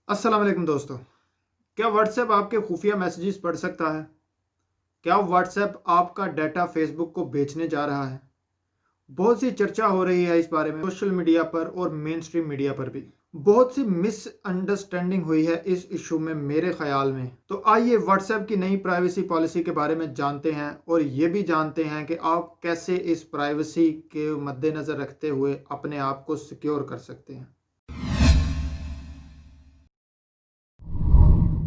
अस्सलाम वालेकुम दोस्तों। क्या व्हाट्सएप आपके खुफिया मैसेजेस पढ़ सकता है? क्या व्हाट्सएप आपका डाटा फेसबुक को बेचने जा रहा है? बहुत सी चर्चा हो रही है इस बारे में सोशल मीडिया पर और मेन स्ट्रीम मीडिया पर भी। बहुत सी मिसअंडरस्टैंडिंग हुई है इस इशू में मेरे ख्याल में। तो आइए व्हाट्सएप की नई प्राइवेसी पॉलिसी के बारे में जानते हैं और ये भी जानते हैं कि आप कैसे इस प्राइवेसी के मद्देनज़र रखते हुए अपने आप को सिक्योर कर सकते हैं।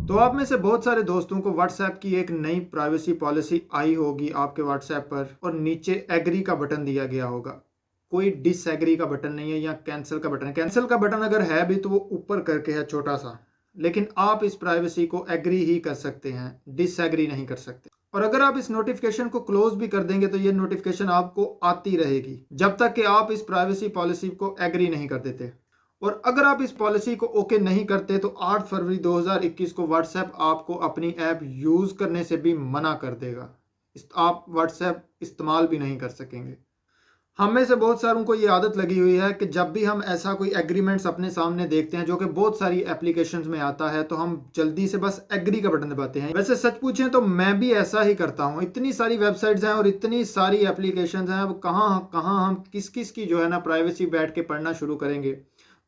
तो आप में से बहुत सारे दोस्तों को व्हाट्सएप की एक नई प्राइवेसी पॉलिसी आई होगी आपके व्हाट्सएप पर और नीचे एग्री का बटन दिया गया होगा। कोई डिसएग्री का बटन नहीं है या कैंसिल का बटन है। कैंसिल का बटन अगर है भी तो वो ऊपर करके है छोटा सा। लेकिन आप इस प्राइवेसी को एग्री ही कर सकते हैं, डिसएग्री नहीं कर सकते। और अगर आप इस नोटिफिकेशन को क्लोज भी कर देंगे तो ये नोटिफिकेशन आपको आती रहेगी जब तक कि आप इस प्राइवेसी पॉलिसी को एग्री नहीं कर देते। और अगर आप इस पॉलिसी को ओके नहीं करते तो 8 फरवरी 2021 को व्हाट्सएप आपको अपनी ऐप यूज़ करने से भी मना कर देगा। आप व्हाट्सएप इस्तेमाल भी नहीं कर सकेंगे। हम में से बहुत सारों को ये आदत लगी हुई है कि जब भी हम ऐसा कोई एग्रीमेंट्स अपने सामने देखते हैं जो कि बहुत सारी एप्लीकेशंस में आता है तो हम जल्दी से बस एग्री का बटन दबाते हैं। वैसे सच पूछें तो मैं भी ऐसा ही करता हूँ। इतनी सारी वेबसाइट्स हैं और इतनी सारी एप्लीकेशंस हैं, अब कहाँ कहाँ हम किस किस की जो है ना प्राइवेसी बैठ के पढ़ना शुरू करेंगे।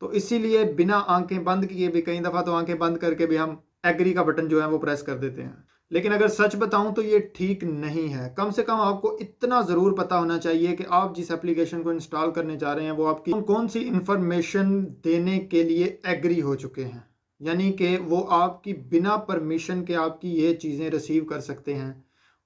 तो इसीलिए बिना आंखें बंद किए भी कई दफ़ा तो आंखें बंद करके भी हम एग्री का बटन जो है वो प्रेस कर देते हैं। लेकिन अगर सच बताऊं तो ये ठीक नहीं है। कम से कम आपको इतना ज़रूर पता होना चाहिए कि आप जिस एप्लीकेशन को इंस्टॉल करने जा रहे हैं वो आपकी कौन सी इंफॉर्मेशन देने के लिए एग्री हो चुके हैं। यानी कि वो आपकी बिना परमिशन के आपकी ये चीज़ें रिसीव कर सकते हैं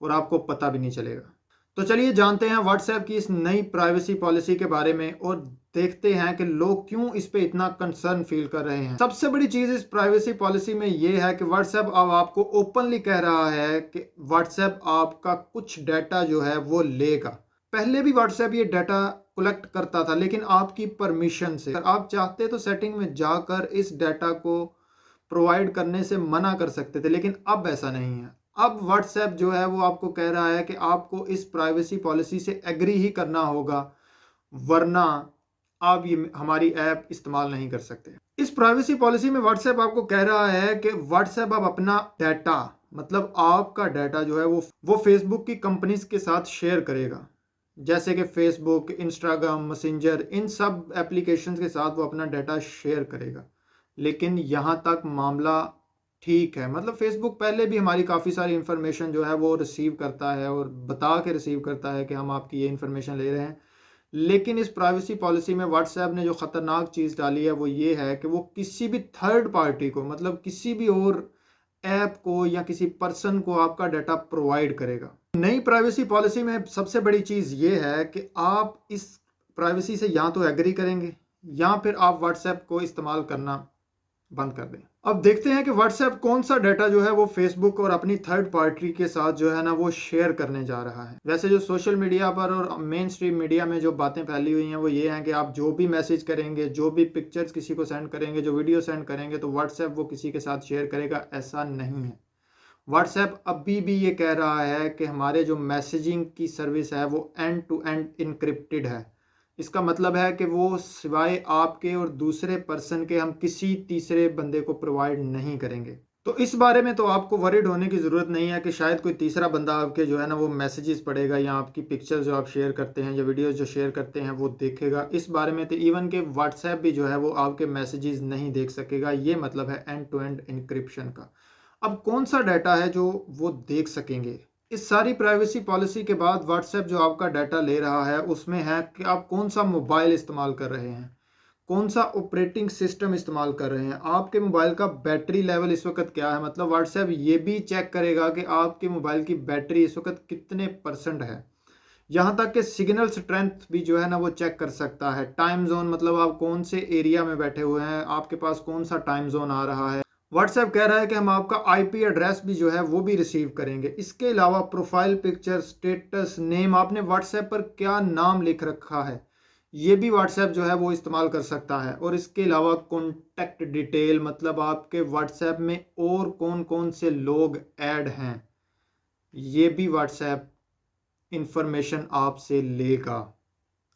और आपको पता भी नहीं चलेगा। तो चलिए जानते हैं व्हाट्सएप की इस नई प्राइवेसी पॉलिसी के बारे में और देखते हैं कि लोग क्यों इस पे इतना कंसर्न फील कर रहे हैं। सबसे बड़ी चीज इस प्राइवेसी पॉलिसी में यह है कि व्हाट्सएप अब आपको ओपनली कह रहा है कि व्हाट्सएप आपका कुछ डाटा जो है वो लेगा। पहले भी व्हाट्सएप ये डाटा कलेक्ट करता था लेकिन आपकी परमिशन से। अगर आप चाहते तो सेटिंग में जाकर इस डाटा को प्रोवाइड करने से मना कर सकते थे, लेकिन अब ऐसा नहीं है। अब व्हाट्सएप जो है वो आपको कह रहा है कि आपको इस प्राइवेसी पॉलिसी से एग्री ही करना होगा, वरना आप ये हमारी ऐप इस्तेमाल नहीं कर सकते। इस प्राइवेसी पॉलिसी में व्हाट्सएप आपको कह रहा है कि व्हाट्सएप अब अपना डाटा, मतलब आपका डाटा जो है वो फेसबुक की कंपनीज के साथ शेयर करेगा। जैसे कि फेसबुक, इंस्टाग्राम, मैसेंजर, इन सब एप्लीकेशंस के साथ वो अपना डाटा शेयर करेगा। लेकिन यहाँ तक मामला ठीक है, मतलब फेसबुक पहले भी हमारी काफ़ी सारी इंफॉर्मेशन जो है वो रिसीव करता है और बता के रिसीव करता है कि हम आपकी ये इंफॉर्मेशन ले रहे हैं। लेकिन इस प्राइवेसी पॉलिसी में व्हाट्सएप ने जो ख़तरनाक चीज़ डाली है वो ये है कि वो किसी भी थर्ड पार्टी को, मतलब किसी भी और ऐप को या किसी पर्सन को आपका डाटा प्रोवाइड करेगा। नई प्राइवेसी पॉलिसी में सबसे बड़ी चीज़ ये है कि आप इस प्राइवेसी से या तो एग्री करेंगे या फिर आप व्हाट्सएप को इस्तेमाल करना बंद कर दें। अब देखते हैं कि व्हाट्सएप कौन सा डाटा जो है वो फेसबुक और अपनी थर्ड पार्टी के साथ जो है ना वो शेयर करने जा रहा है। वैसे जो सोशल मीडिया पर और मेन स्ट्रीम मीडिया में जो बातें फैली हुई हैं वो ये हैं कि आप जो भी मैसेज करेंगे, जो भी पिक्चर्स किसी को सेंड करेंगे, जो वीडियो सेंड करेंगे तो व्हाट्सएप वो किसी के साथ शेयर करेगा। ऐसा नहीं है। व्हाट्सएप अभी भी ये कह रहा है कि हमारे जो मैसेजिंग की सर्विस है वो एंड टू एंड इनक्रिप्टेड है। इसका मतलब है कि वो सिवाय आपके और दूसरे पर्सन के हम किसी तीसरे बंदे को प्रोवाइड नहीं करेंगे। तो इस बारे में तो आपको वरीड होने की ज़रूरत नहीं है कि शायद कोई तीसरा बंदा आपके जो है ना वो मैसेजेस पढ़ेगा या आपकी पिक्चर जो आप शेयर करते हैं या वीडियोस जो शेयर करते हैं वो देखेगा। इस बारे में तो इवन के व्हाट्सएप भी जो है वो आपके मैसेजेस नहीं देख सकेगा। ये मतलब है एंड टू एंड इनक्रिप्शन का। अब कौन सा डाटा है जो वो देख सकेंगे? इस सारी प्राइवेसी पॉलिसी के बाद व्हाट्सएप जो आपका डाटा ले रहा है उसमें है कि आप कौन सा मोबाइल इस्तेमाल कर रहे हैं, कौन सा ऑपरेटिंग सिस्टम इस्तेमाल कर रहे हैं, आपके मोबाइल का बैटरी लेवल इस वक्त क्या है। मतलब व्हाट्सएप ये भी चेक करेगा कि आपके मोबाइल की बैटरी इस वक्त कितने परसेंट है। यहाँ तक कि सिग्नल स्ट्रेंथ भी जो है ना वो चेक कर सकता है। टाइम जोन, मतलब आप कौन से एरिया में बैठे हुए हैं, आपके पास कौन सा टाइम जोन आ रहा है। व्हाट्सएप कह रहा है कि हम आपका आईपी एड्रेस भी जो है वो भी रिसीव करेंगे। इसके अलावा प्रोफाइल पिक्चर, स्टेटस, नेम, आपने व्हाट्सएप पर क्या नाम लिख रखा है, ये भी व्हाट्सएप जो है वो इस्तेमाल कर सकता है। और इसके अलावा कॉन्टैक्ट डिटेल, मतलब आपके व्हाट्सएप में और कौन कौन से लोग ऐड हैं, ये भी व्हाट्सएप इंफॉर्मेशन आपसे लेगा।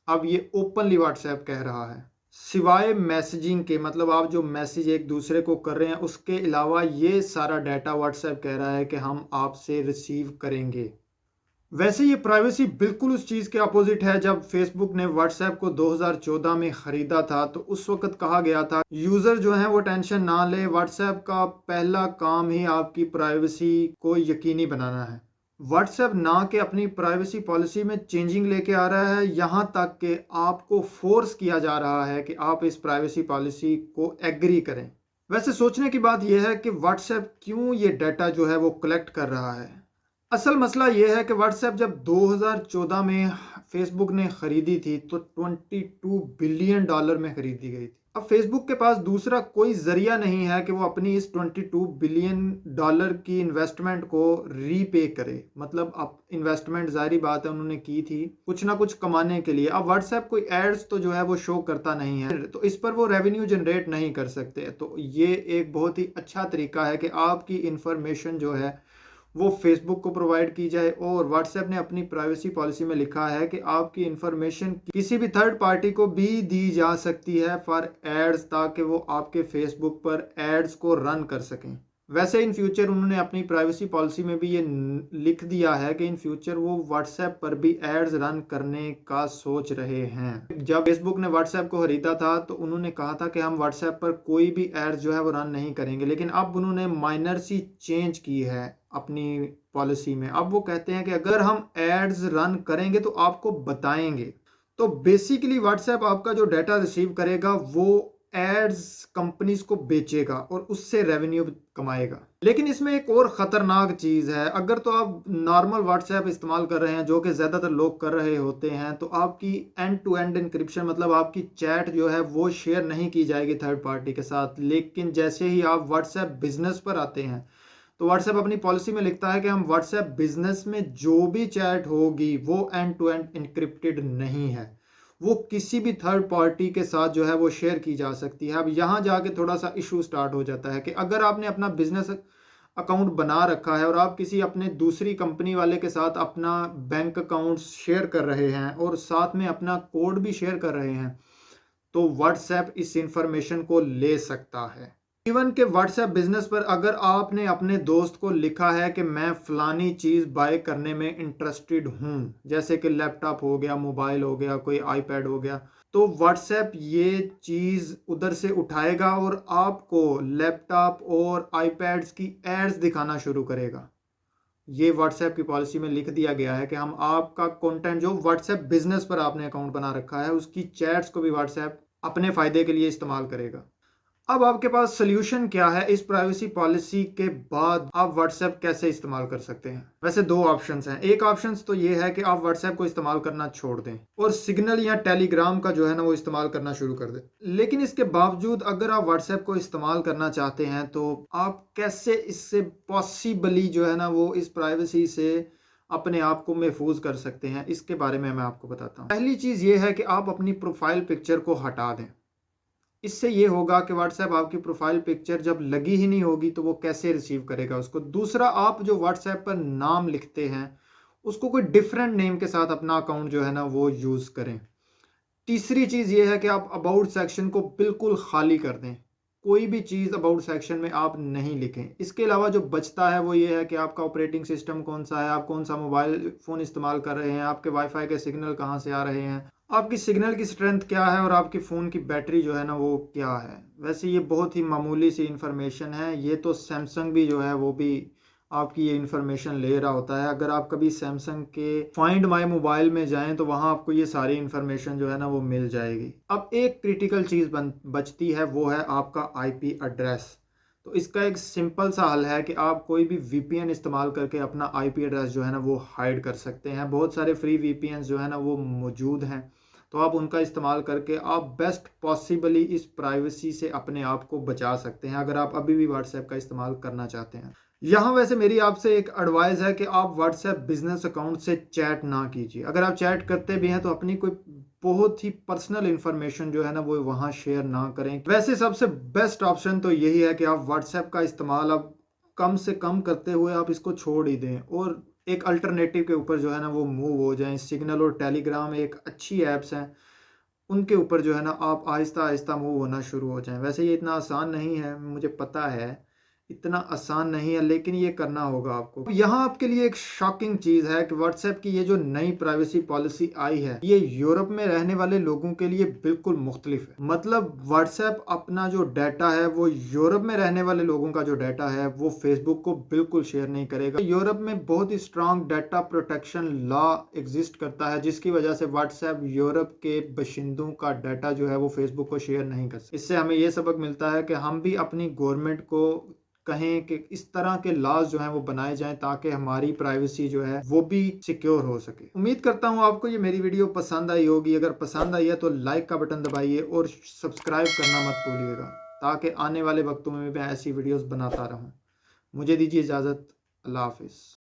अब ये ओपनली व्हाट्सएप कह रहा है। सिवाय मैसेजिंग के, मतलब आप जो मैसेज एक दूसरे को कर रहे हैं उसके अलावा ये सारा डाटा व्हाट्सएप कह रहा है कि हम आपसे रिसीव करेंगे। वैसे ये प्राइवेसी बिल्कुल उस चीज़ के अपोजिट है। जब फेसबुक ने व्हाट्सएप को 2014 में ख़रीदा था तो उस वक्त कहा गया था यूज़र जो है वो टेंशन ना ले, व्हाट्सएप का पहला काम ही आपकी प्राइवेसी को यकीनी बनाना है। व्हाट्सएप ना कि अपनी प्राइवेसी पॉलिसी में चेंजिंग लेके आ रहा है, यहाँ तक कि आपको फोर्स किया जा रहा है कि आप इस प्राइवेसी पॉलिसी को एग्री करें। वैसे सोचने की बात यह है कि व्हाट्सएप क्यों ये डाटा जो है वो कलेक्ट कर रहा है। असल मसला ये है कि व्हाट्सएप जब 2014 में फेसबुक ने खरीदी थी तो 22 बिलियन डॉलर में खरीदी गई थी। अब फेसबुक के पास दूसरा कोई जरिया नहीं है कि वो अपनी इस 22 बिलियन डॉलर की इन्वेस्टमेंट को रीपे करे। मतलब अब इन्वेस्टमेंट जाहिर बात है उन्होंने की थी कुछ ना कुछ कमाने के लिए। अब व्हाट्सएप कोई एड्स तो जो है वो शो करता नहीं है, तो इस पर वो रेवेन्यू जनरेट नहीं कर सकते। तो ये एक बहुत ही अच्छा तरीका है कि आपकी इंफॉर्मेशन जो है वो फेसबुक को प्रोवाइड की जाए। और व्हाट्सएप ने अपनी प्राइवेसी पॉलिसी में लिखा है कि आपकी इंफॉर्मेशन किसी भी थर्ड पार्टी को भी दी जा सकती है फॉर एड्स, ताकि वो आपके फेसबुक पर एड्स को रन कर सकें। वैसे इन फ्यूचर उन्होंने अपनी प्राइवेसी पॉलिसी में भी ये लिख दिया है कि इन फ्यूचर वो व्हाट्सएप पर भी एड्स रन करने का सोच रहे हैं। जब फेसबुक ने व्हाट्सएप को खरीदा था तो उन्होंने कहा था कि हम व्हाट्सएप पर कोई भी एड्स जो है वो रन नहीं करेंगे, लेकिन अब उन्होंने माइनर सी चेंज की है अपनी पॉलिसी में। अब वो कहते हैं कि अगर हम एड्स रन करेंगे तो आपको बताएंगे। तो बेसिकली व्हाट्सएप आपका जो डाटा रिसीव करेगा वो एड्स कंपनीज को बेचेगा और उससे रेवेन्यू कमाएगा। लेकिन इसमें एक और खतरनाक चीज है। अगर तो आप नॉर्मल व्हाट्सएप इस्तेमाल कर रहे हैं, जो कि ज्यादातर लोग कर रहे होते हैं, तो आपकी एंड टू एंड इंक्रिप्शन, मतलब आपकी चैट जो है वो शेयर नहीं की जाएगी थर्ड पार्टी के साथ। लेकिन जैसे ही आप व्हाट्सएप बिजनेस पर आते हैं तो व्हाट्सएप अपनी पॉलिसी में लिखता है कि हम व्हाट्सएप बिजनेस में जो भी चैट होगी वो एंड टू एंड इनक्रिप्टेड नहीं है, वो किसी भी थर्ड पार्टी के साथ जो है वो शेयर की जा सकती है। अब यहाँ जाके थोड़ा सा इशू स्टार्ट हो जाता है कि अगर आपने अपना बिजनेस अकाउंट बना रखा है और आप किसी अपने दूसरी कंपनी वाले के साथ अपना बैंक अकाउंट शेयर कर रहे हैं और साथ में अपना कोड भी शेयर कर रहे हैं, तो व्हाट्सएप इस इंफॉर्मेशन को ले सकता है। इवन के व्हाट्सएप बिजनेस पर अगर आपने अपने दोस्त को लिखा है कि मैं फलानी चीज़ बाय करने में इंटरेस्टेड हूँ, जैसे कि लैपटॉप हो गया, मोबाइल हो गया, कोई आईपैड हो गया, तो व्हाट्सएप ये चीज़ उधर से उठाएगा और आपको लैपटॉप और आईपैड्स की एड्स दिखाना शुरू करेगा। ये व्हाट्सएप की पॉलिसी में लिख दिया गया है कि हम आपका कंटेंट जो व्हाट्सएप बिजनेस पर आपने अकाउंट बना रखा है उसकी चैट्स को भी व्हाट्सएप अपने फायदे के लिए इस्तेमाल करेगा। अब आपके पास सोल्यूशन क्या है इस प्राइवेसी पॉलिसी के बाद आप व्हाट्सएप कैसे इस्तेमाल कर सकते हैं। वैसे दो ऑप्शंस हैं। एक ऑप्शंस तो ये है कि आप व्हाट्सएप को इस्तेमाल करना छोड़ दें और सिग्नल या टेलीग्राम का जो है ना वो इस्तेमाल करना शुरू कर दें। लेकिन इसके बावजूद अगर आप व्हाट्सएप को इस्तेमाल करना चाहते हैं तो आप कैसे इससे पॉसिबली जो है ना वो इस प्राइवेसी से अपने आप को महफूज कर सकते हैं, इसके बारे में मैं आपको बताता हूँ। पहली चीज़ ये है कि आप अपनी प्रोफाइल पिक्चर को हटा दें। इससे ये होगा कि व्हाट्सएप आपकी प्रोफाइल पिक्चर जब लगी ही नहीं होगी तो वो कैसे रिसीव करेगा उसको। दूसरा, आप जो व्हाट्सएप पर नाम लिखते हैं उसको कोई डिफरेंट नेम के साथ अपना अकाउंट जो है ना वो यूज़ करें। तीसरी चीज़ ये है कि आप अबाउट सेक्शन को बिल्कुल खाली कर दें, कोई भी चीज़ अबाउट सेक्शन में आप नहीं लिखें। इसके अलावा जो बचता है वो ये है कि आपका ऑपरेटिंग सिस्टम कौन सा है, आप कौन सा मोबाइल फ़ोन इस्तेमाल कर रहे हैं, आपके वाईफाई के सिग्नल कहाँ से आ रहे हैं, आपकी सिग्नल की स्ट्रेंथ क्या है और आपकी फ़ोन की बैटरी जो है ना वो क्या है। वैसे ये बहुत ही मामूली सी इन्फॉर्मेशन है, ये तो सैमसंग भी जो है वो भी आपकी ये इन्फॉर्मेशन ले रहा होता है। अगर आप कभी सैमसंग के फाइंड माय मोबाइल में जाएं तो वहां आपको ये सारी इन्फॉर्मेशन जो है ना वो मिल जाएगी। अब एक क्रिटिकल चीज़ बचती है, वो है आपका आईपी एड्रेस। तो इसका एक सिंपल सा हल है कि आप कोई भी वीपीएन इस्तेमाल करके अपना आईपी एड्रेस जो है ना वो हाइड कर सकते हैं। बहुत सारे फ्री वीपीएन जो है ना वो मौजूद हैं, तो आप उनका इस्तेमाल करके आप बेस्ट पॉसिबली इस प्राइवेसी से अपने आप को बचा सकते हैं, अगर आप अभी भी व्हाट्सएप का इस्तेमाल करना चाहते हैं। यहाँ वैसे मेरी आपसे एक एडवाइस है कि आप व्हाट्सएप बिजनेस अकाउंट से चैट ना कीजिए। अगर आप चैट करते भी हैं तो अपनी कोई बहुत ही पर्सनल इंफॉर्मेशन जो है ना वो वहाँ शेयर ना करें। वैसे सबसे बेस्ट ऑप्शन तो यही है कि आप व्हाट्सएप का इस्तेमाल अब कम से कम करते हुए आप इसको छोड़ ही दें और एक अल्टरनेटिव के ऊपर जो है ना वो मूव हो जाएं। सिग्नल और टेलीग्राम एक अच्छी ऐप्स हैं, उनके ऊपर जो है ना आप आहिस्ता आहिस्ता मूव होना शुरू हो जाएं। वैसे ये इतना आसान नहीं है, मुझे पता है इतना आसान नहीं है, लेकिन ये करना होगा आपको। यहाँ आपके लिए एक शॉकिंग चीज़ है कि व्हाट्सएप की ये जो नई प्राइवेसी पॉलिसी आई है, ये यूरोप में रहने वाले लोगों के लिए बिल्कुल मुख्तलिफ है। मतलब व्हाट्सएप अपना जो डाटा है वो यूरोप में रहने वाले लोगों का जो डाटा है वो फेसबुक को बिल्कुल शेयर नहीं करेगा। यूरोप में बहुत ही strong data protection law exist करता है, जिसकी वजह से व्हाट्सएप यूरोप के बाशिंदों का डाटा जो है वो फेसबुक को शेयर नहीं कर सकता। इससे हमें ये सबक मिलता है कि हम भी अपनी गवर्नमेंट को कहें कि इस तरह के लॉज जो हैं वो बनाए जाएं ताकि हमारी प्राइवेसी जो है वो भी सिक्योर हो सके। उम्मीद करता हूं आपको ये मेरी वीडियो पसंद आई होगी। अगर पसंद आई है तो लाइक का बटन दबाइए और सब्सक्राइब करना मत भूलिएगा, ताकि आने वाले वक्तों में मैं ऐसी वीडियोस बनाता रहूं। मुझे दीजिए इजाज़त। अल्लाह हाफिज़।